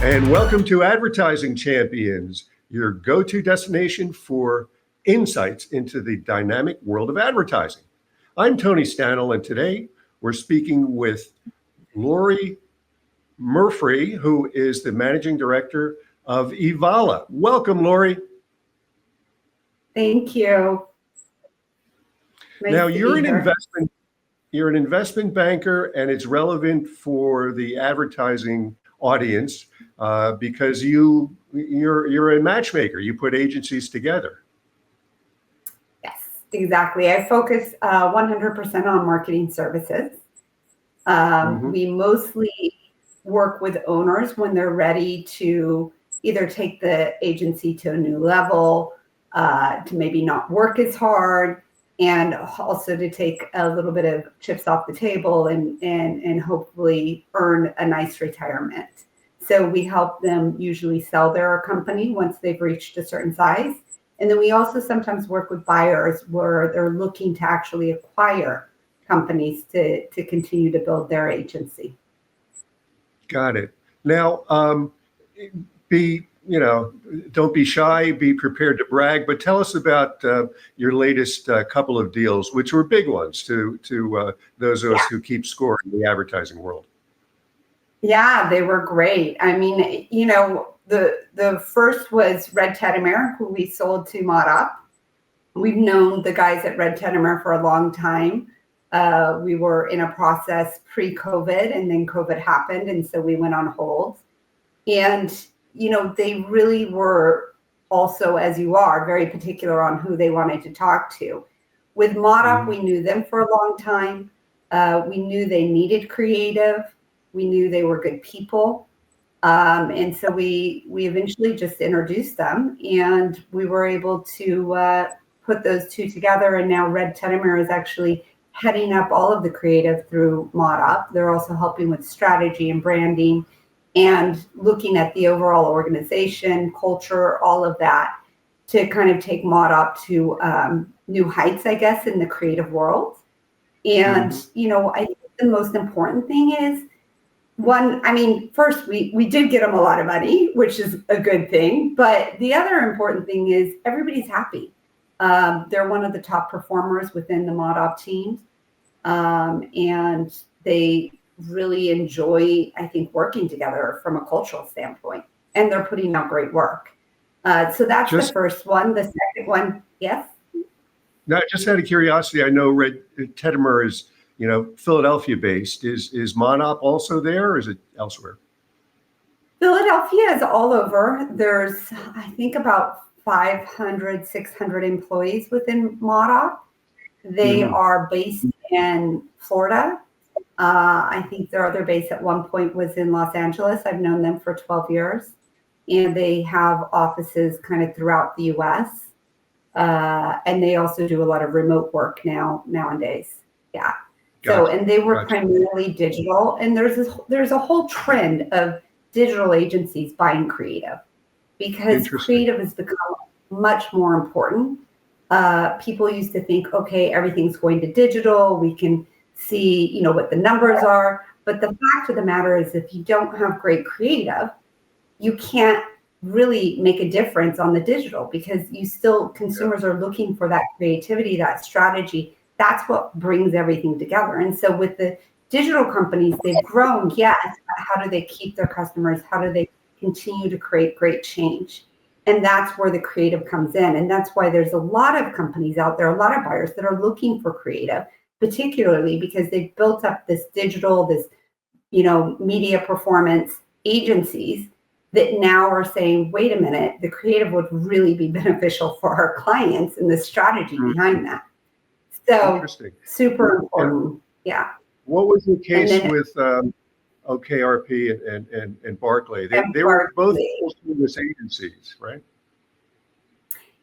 And welcome to Advertising Champions, your go-to destination for insights into the dynamic world of advertising. I'm Tony Stanol, and today we're speaking with Lori Murphree, who is the managing director of Evalla. Welcome, Lori. Thank you. Now, you're an investment banker, and it's relevant for the advertising audience because you're a matchmaker. You put agencies together. Yes, exactly. I focus 100% on marketing services. We mostly work with owners when they're ready to either take the agency to a new level, to maybe not work as hard, and also to take a little bit of chips off the table and hopefully earn a nice retirement. So we help them usually sell their company once they've reached a certain size. And then we also sometimes work with buyers where they're looking to actually acquire companies to continue to build their agency. Got it. Now, don't be shy, be prepared to brag, but tell us about your latest couple of deals, which were big ones to those of us who keep score in the advertising world. Yeah, they were great. I mean, the first was Red Teddimer, who we sold to ModUp. We've known the guys at Red Teddimer for a long time. We were in a process pre-COVID, and then COVID happened, and so we went on hold. And they really were also, as you are, very particular on who they wanted to talk to. With ModUp, we knew them for a long time. We knew they needed creative. We knew they were good people. And so we eventually just introduced them, and we were able to put those two together. And now Red Teddimer is actually heading up all of the creative through ModUp. They're also helping with strategy and branding and looking at the overall organization, culture, all of that to kind of take ModUp to new heights, I guess, in the creative world. And, I think the most important thing is, first, we did get them a lot of money, which is a good thing. But the other important thing is everybody's happy. They're one of the top performers within the ModUp team. And they really enjoy, I think, working together from a cultural standpoint. And they're putting out great work. So that's the first one. The second one, yes? Now, just out of curiosity, I know Red Teddimer is Philadelphia based. Is ModUp also there, or is it elsewhere? Philadelphia is all over. There's, I think, about 500, 600 employees within ModUp. They are based in Florida. I think their other base at one point was in Los Angeles. I've known them for 12 years. And they have offices kind of throughout the U.S. And they also do a lot of remote work nowadays. Yeah. Gotcha. So, and they were primarily digital, and there's a whole trend of digital agencies buying creative because creative has become much more important. People used to think, okay, everything's going to digital. We can see, what the numbers are. But the fact of the matter is, if you don't have great creative, you can't really make a difference on the digital because consumers are looking for that creativity, that strategy. That's what brings everything together. And so with the digital companies, they've grown, yes, but how do they keep their customers? How do they continue to create great change? And that's where the creative comes in. And that's why there's a lot of companies out there, a lot of buyers that are looking for creative, particularly because they've built up this digital, media performance agencies that now are saying, wait a minute, the creative would really be beneficial for our clients and the strategy behind that. So super important. Yeah. What was the case with OKRP and Barclay? They were both full-service agencies, right?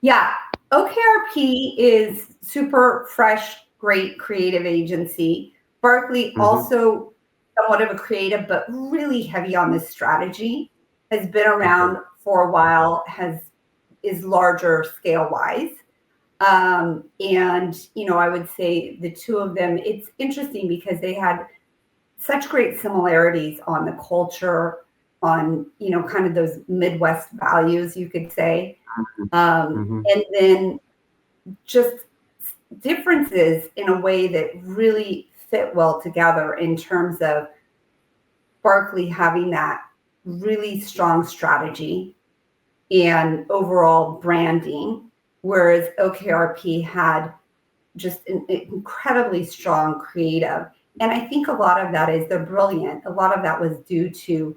Yeah. OKRP is super fresh, great creative agency. Barclay also somewhat of a creative, but really heavy on the strategy, has been around for a while, is larger scale wise. I would say the two of them, it's interesting because they had such great similarities on the culture, kind of those Midwest values, you could say. Mhm. And then just differences in a way that really fit well together in terms of Barkley having that really strong strategy and overall branding, whereas OKRP had just an incredibly strong creative. And I think a lot of that is they're brilliant. A lot of that was due to,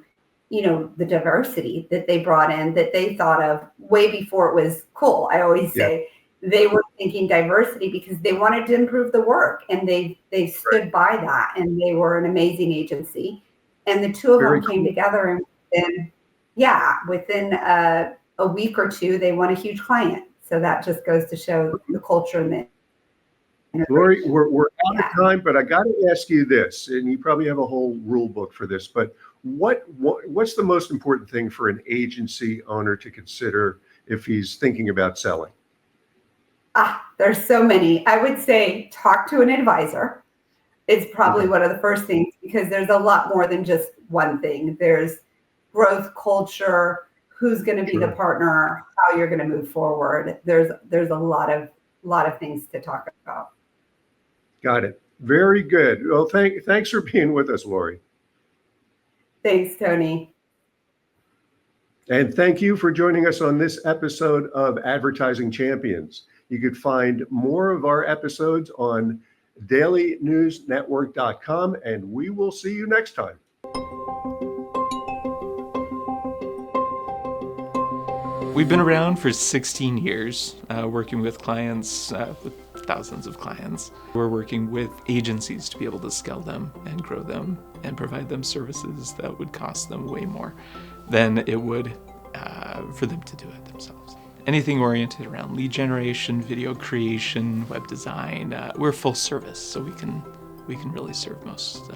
the diversity that they brought in, that they thought of way before it was cool. I always Yeah. say they were thinking diversity because they wanted to improve the work, and they stood by that, and they were an amazing agency. And the two of Very them came cool. together, and within a week or two, they won a huge client. So that just goes to show the culture and the Lori, integration. we're out of Yeah. time, but I got to ask you this, and you probably have a whole rule book for this, but what's the most important thing for an agency owner to consider if he's thinking about selling? There's so many. I would say talk to an advisor. It's probably Okay. one of the first things, because there's a lot more than just one thing. There's growth, culture, who's going to be the Sure. partner, how you're going to move forward. There's a lot of things to talk about. Got it. Very good. Well, thanks for being with us, Lori. Thanks, Tony. And thank you for joining us on this episode of Advertising Champions. You could find more of our episodes on dailynewsnetwork.com, and we will see you next time. We've been around for 16 years, working with clients, with thousands of clients. We're working with agencies to be able to scale them and grow them and provide them services that would cost them way more than it would for them to do it themselves. Anything oriented around lead generation, video creation, web design, we're full service, so we can really serve most